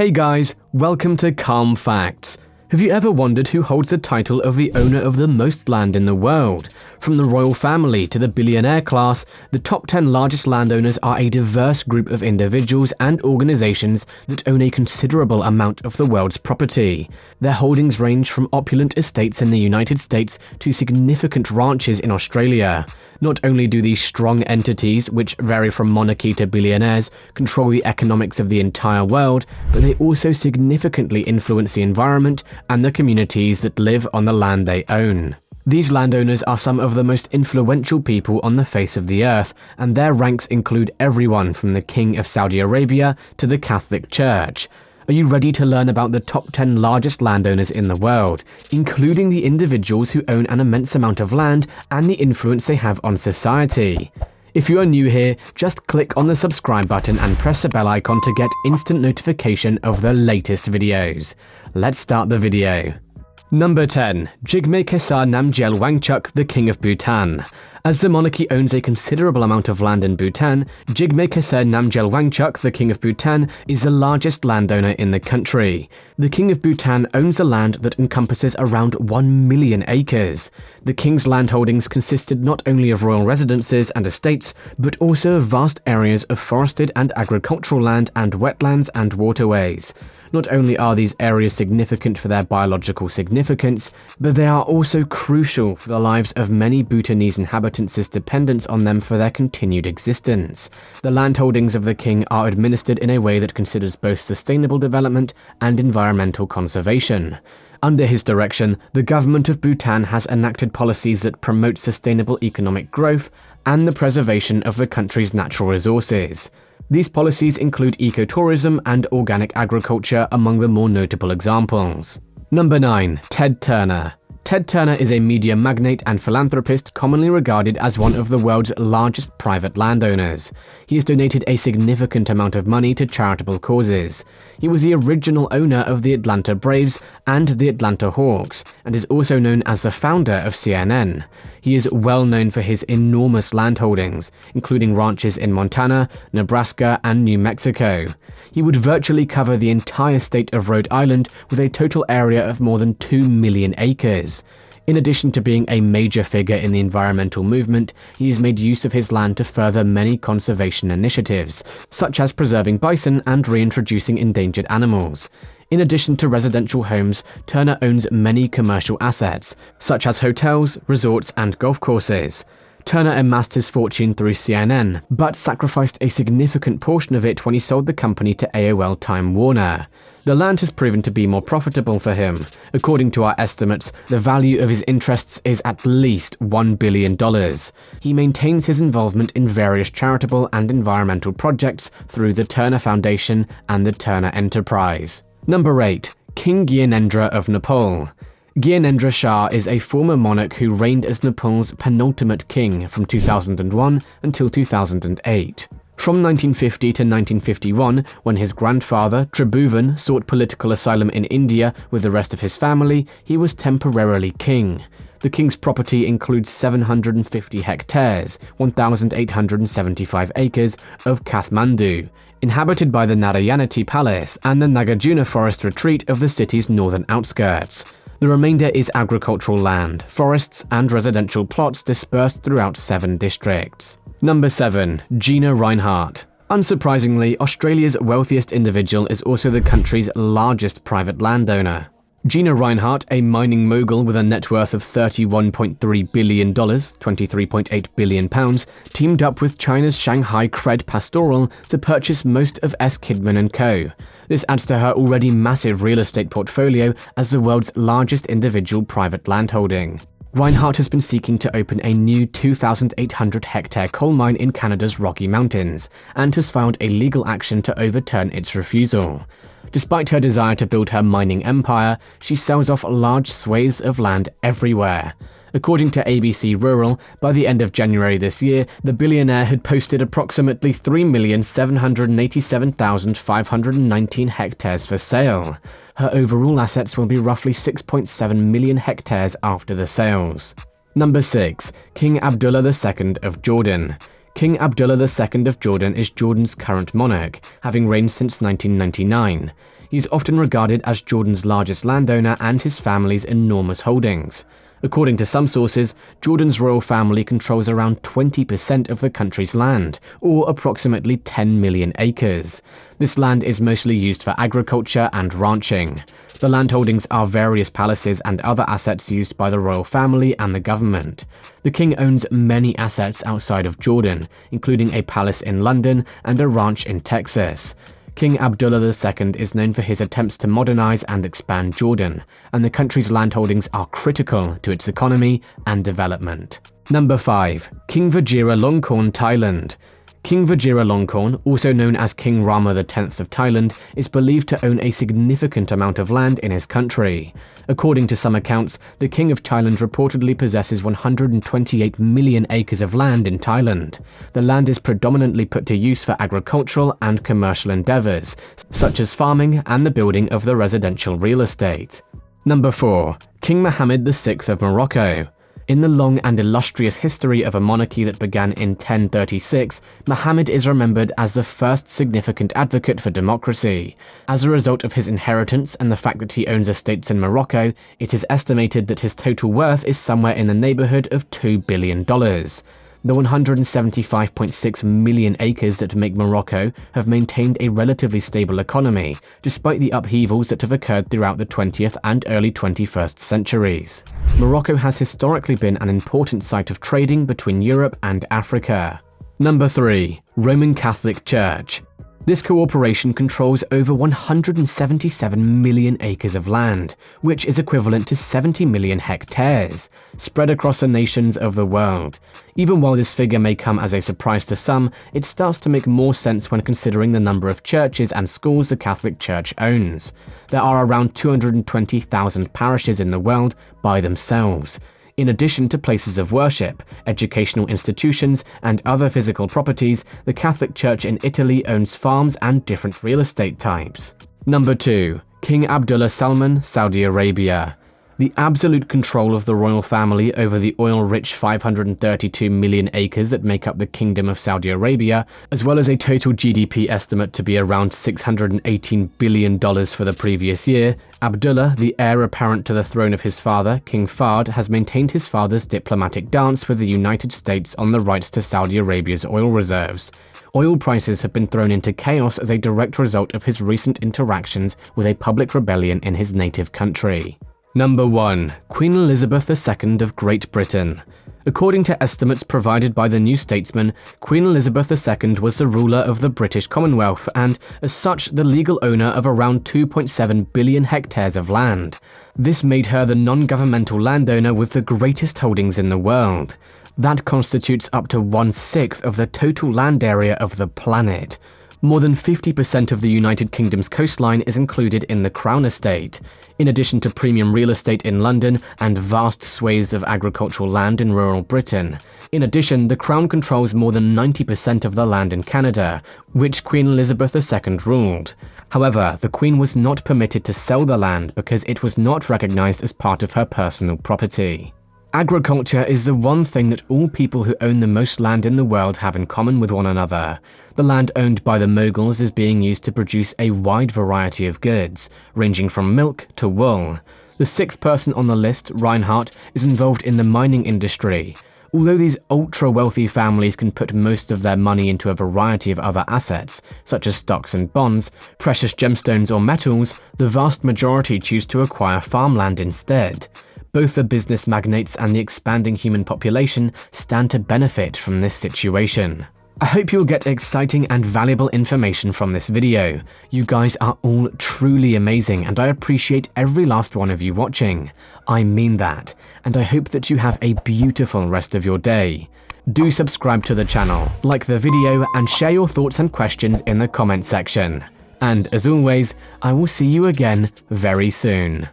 Hey guys, welcome to Calm Facts. Have you ever wondered who holds the title of the owner of the most land in the world? From the royal family to the billionaire class, the top 10 largest landowners are a diverse group of individuals and organizations that own a considerable amount of the world's property. Their holdings range from opulent estates in the United States to significant ranches in Australia. Not only do these strong entities, which vary from monarchy to billionaires, control the economics of the entire world, but they also significantly influence the environment and the communities that live on the land they own. These landowners are some of the most influential people on the face of the earth, and their ranks include everyone from the King of Saudi Arabia to the Catholic Church. Are you ready to learn about the top 10 largest landowners in the world, including the individuals who own an immense amount of land and the influence they have on society? If you are new here, just click on the subscribe button and press the bell icon to get instant notification of the latest videos. Let's start the video. Number 10. Jigme Khesar Namgyel Wangchuk, the King of Bhutan. As the monarchy owns a considerable amount of land in Bhutan, Jigme Khesar Namgyel Wangchuk, the King of Bhutan, is the largest landowner in the country. The King of Bhutan owns a land that encompasses around 1 million acres. The king's land holdings consisted not only of royal residences and estates, but also of vast areas of forested and agricultural land and wetlands and waterways. Not only are these areas significant for their biological significance, but they are also crucial for the lives of many Bhutanese inhabitants' dependence on them for their continued existence. The land holdings of the king are administered in a way that considers both sustainable development and environmental conservation. Under his direction, the government of Bhutan has enacted policies that promote sustainable economic growth and the preservation of the country's natural resources. These policies include ecotourism and organic agriculture among the more notable examples. Number 9. Ted Turner. Ted Turner is a media magnate and philanthropist commonly regarded as one of the world's largest private landowners. He has donated a significant amount of money to charitable causes. He was the original owner of the Atlanta Braves and the Atlanta Hawks, and is also known as the founder of CNN. He is well known for his enormous land holdings, including ranches in Montana, Nebraska, and New Mexico. He would virtually cover the entire state of Rhode Island with a total area of more than 2 million acres. In addition to being a major figure in the environmental movement, he has made use of his land to further many conservation initiatives, such as preserving bison and reintroducing endangered animals. In addition to residential homes, Turner owns many commercial assets, such as hotels, resorts, and golf courses. Turner amassed his fortune through CNN, but sacrificed a significant portion of it when he sold the company to AOL Time Warner. The land has proven to be more profitable for him. According to our estimates, the value of his interests is at least $1 billion. He maintains his involvement in various charitable and environmental projects through the Turner Foundation and the Turner Enterprise. Number 8. King Gyanendra of Nepal. Gyanendra Shah is a former monarch who reigned as Nepal's penultimate king from 2001 until 2008. From 1950 to 1951, when his grandfather, Tribhuvan, sought political asylum in India with the rest of his family, he was temporarily king. The king's property includes 750 hectares, 1,875 acres of Kathmandu, inhabited by the Narayanati Palace and the Nagarjuna Forest Retreat of the city's northern outskirts. The remainder is agricultural land, forests, and residential plots dispersed throughout 7 districts. Number 7. Gina Rinne. Unsurprisingly, Australia's wealthiest individual is also the country's largest private landowner. Gina Rinne, a mining mogul with a net worth of $31.3 billion, £23.8 billion, teamed up with China's Shanghai Cred Pastoral to purchase most of S. Kidman & Co. This adds to her already massive real estate portfolio as the world's largest individual private landholding. Rinne has been seeking to open a new 2,800-hectare coal mine in Canada's Rocky Mountains, and has filed a legal action to overturn its refusal. Despite her desire to build her mining empire, she sells off large swathes of land everywhere. According to ABC Rural, by the end of January this year, the billionaire had posted approximately 3,787,519 hectares for sale. Her overall assets will be roughly 6.7 million hectares after the sales. Number 6. King Abdullah II of Jordan. King Abdullah II of Jordan is Jordan's current monarch, having reigned since 1999. He is often regarded as Jordan's largest landowner and his family's enormous holdings. According to some sources, Jordan's royal family controls around 20% of the country's land, or approximately 10 million acres. This land is mostly used for agriculture and ranching. The land holdings are various palaces and other assets used by the royal family and the government. The king owns many assets outside of Jordan, including a palace in London and a ranch in Texas. King Abdullah II is known for his attempts to modernize and expand Jordan, and the country's land holdings are critical to its economy and development. Number 5. King Vajira Longhorn, Thailand. King Vajira Longhorn, also known as King Rama X of Thailand, is believed to own a significant amount of land in his country. According to some accounts, the King of Thailand reportedly possesses 128 million acres of land in Thailand. The land is predominantly put to use for agricultural and commercial endeavors, such as farming and the building of the residential real estate. Number 4. King Mohammed VI of Morocco. In the long and illustrious history of a monarchy that began in 1036, Muhammad is remembered as the first significant advocate for democracy. As a result of his inheritance and the fact that he owns estates in Morocco, it is estimated that his total worth is somewhere in the neighborhood of $2 billion. The 175.6 million acres that make Morocco have maintained a relatively stable economy, despite the upheavals that have occurred throughout the 20th and early 21st centuries. Morocco has historically been an important site of trading between Europe and Africa. Number 3. Roman Catholic Church. This cooperation controls over 177 million acres of land, which is equivalent to 70 million hectares, spread across the nations of the world. Even while this figure may come as a surprise to some, it starts to make more sense when considering the number of churches and schools the Catholic Church owns. There are around 220,000 parishes in the world by themselves. In addition to places of worship, educational institutions, and other physical properties, the Catholic Church in Italy owns farms and different real estate types. Number 2. King Abdullah Salman, Saudi Arabia. The absolute control of the royal family over the oil-rich 532 million acres that make up the Kingdom of Saudi Arabia, as well as a total GDP estimate to be around $618 billion for the previous year, Abdullah, the heir apparent to the throne of his father, King Fahd, has maintained his father's diplomatic dance with the United States on the rights to Saudi Arabia's oil reserves. Oil prices have been thrown into chaos as a direct result of his recent interactions with a public rebellion in his native country. Number 1. Queen Elizabeth II of Great Britain. According to estimates provided by the New Statesman, Queen Elizabeth II was the ruler of the British Commonwealth and, as such, the legal owner of around 2.7 billion hectares of land. This made her the non-governmental landowner with the greatest holdings in the world. That constitutes up to 1/6 of the total land area of the planet. More than 50% of the United Kingdom's coastline is included in the Crown Estate. In addition to premium real estate in London and vast swathes of agricultural land in rural Britain. In addition, the Crown controls more than 90% of the land in Canada, which Queen Elizabeth II ruled. However, the Queen was not permitted to sell the land because it was not recognized as part of her personal property. Agriculture is the one thing that all people who own the most land in the world have in common with one another. The land owned by the Mughals is being used to produce a wide variety of goods, ranging from milk to wool. The 6th person on the list, Reinhardt, is involved in the mining industry. Although these ultra-wealthy families can put most of their money into a variety of other assets, such as stocks and bonds, precious gemstones or metals, the vast majority choose to acquire farmland instead. Both the business magnates and the expanding human population stand to benefit from this situation. I hope you'll get exciting and valuable information from this video. You guys are all truly amazing and I appreciate every last one of you watching. I mean that, and I hope that you have a beautiful rest of your day. Do subscribe to the channel, like the video, and share your thoughts and questions in the comment section. And as always, I will see you again very soon.